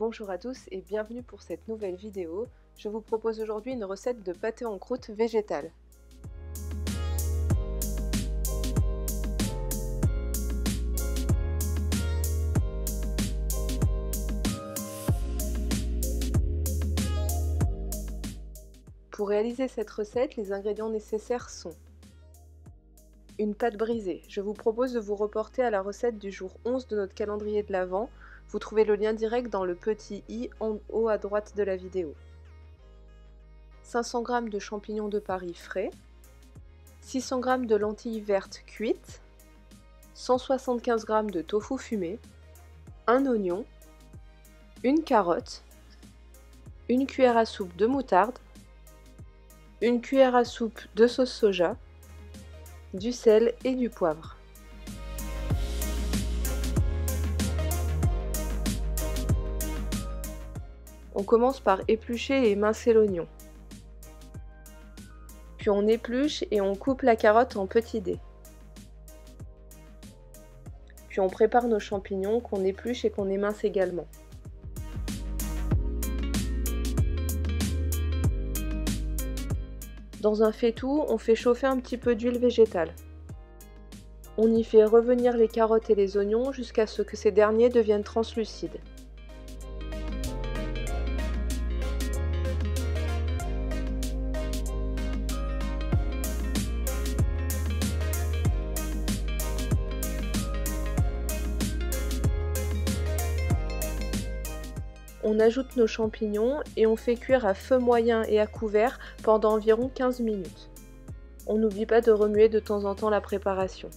Bonjour à tous et bienvenue pour cette nouvelle vidéo. Je vous propose aujourd'hui une recette de pâté en croûte végétale. Pour réaliser cette recette, les ingrédients nécessaires sont une pâte brisée. Je vous propose de vous reporter à la recette du jour 11 de notre calendrier de l'Avent. Vous trouvez le lien direct dans le petit i en haut à droite de la vidéo. 500 g de champignons de Paris frais, 600 g de lentilles vertes cuites, 175 g de tofu fumé, un oignon, une carotte, une cuillère à soupe de moutarde, une cuillère à soupe de sauce soja, du sel et du poivre. On commence par éplucher et émincer l'oignon. Puis on épluche et on coupe la carotte en petits dés. Puis on prépare nos champignons qu'on épluche et qu'on émince également. Dans un faitout, on fait chauffer un petit peu d'huile végétale. On y fait revenir les carottes et les oignons jusqu'à ce que ces derniers deviennent translucides. On ajoute nos champignons et on fait cuire à feu moyen et à couvert pendant environ 15 minutes. On n'oublie pas de remuer de temps en temps la préparation.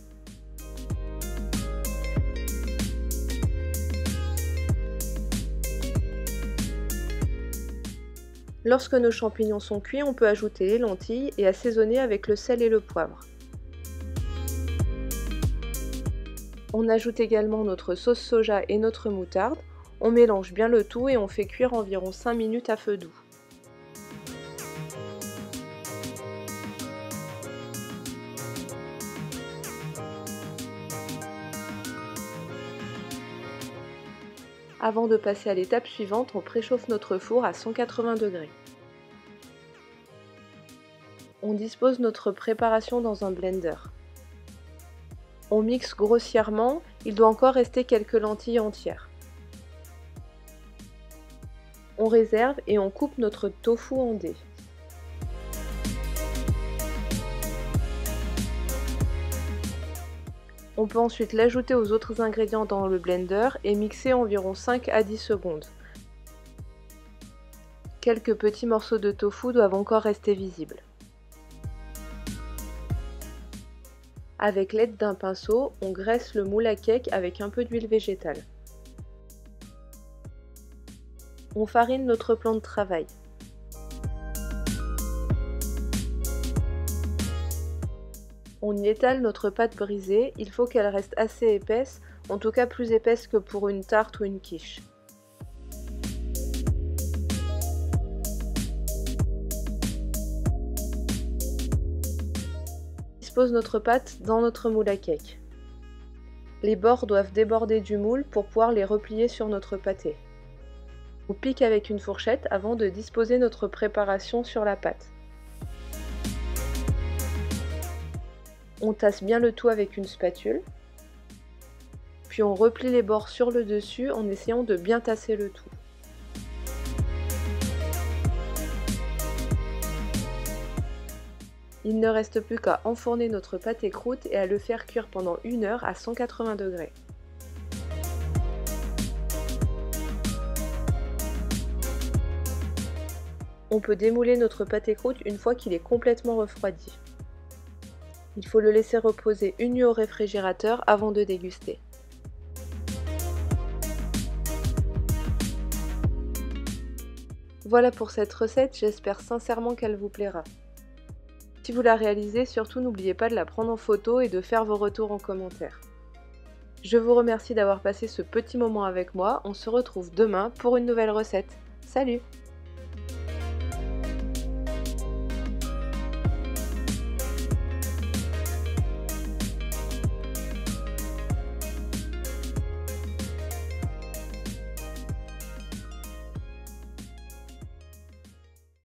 Lorsque nos champignons sont cuits, on peut ajouter les lentilles et assaisonner avec le sel et le poivre. On ajoute également notre sauce soja et notre moutarde. On mélange bien le tout et on fait cuire environ 5 minutes à feu doux. Avant de passer à l'étape suivante, on préchauffe notre four à 180 degrés. On dispose notre préparation dans un blender. On mixe grossièrement, il doit encore rester quelques lentilles entières. On réserve et on coupe notre tofu en dés. On peut ensuite l'ajouter aux autres ingrédients dans le blender et mixer environ 5 à 10 secondes. Quelques petits morceaux de tofu doivent encore rester visibles. Avec l'aide d'un pinceau, on graisse le moule à cake avec un peu d'huile végétale. On farine notre plan de travail. On y étale notre pâte brisée, il faut qu'elle reste assez épaisse, en tout cas plus épaisse que pour une tarte ou une quiche. On dispose notre pâte dans notre moule à cake. Les bords doivent déborder du moule pour pouvoir les replier sur notre pâté. On pique avec une fourchette avant de disposer notre préparation sur la pâte. On tasse bien le tout avec une spatule. Puis on replie les bords sur le dessus en essayant de bien tasser le tout. Il ne reste plus qu'à enfourner notre pâté croûte et à le faire cuire pendant 1 heure à 180 degrés. On peut démouler notre pâté croûte une fois qu'il est complètement refroidi. Il faut le laisser reposer 1 nuit au réfrigérateur avant de déguster. Voilà pour cette recette, j'espère sincèrement qu'elle vous plaira. Si vous la réalisez, surtout n'oubliez pas de la prendre en photo et de faire vos retours en commentaire. Je vous remercie d'avoir passé ce petit moment avec moi, on se retrouve demain pour une nouvelle recette. Salut!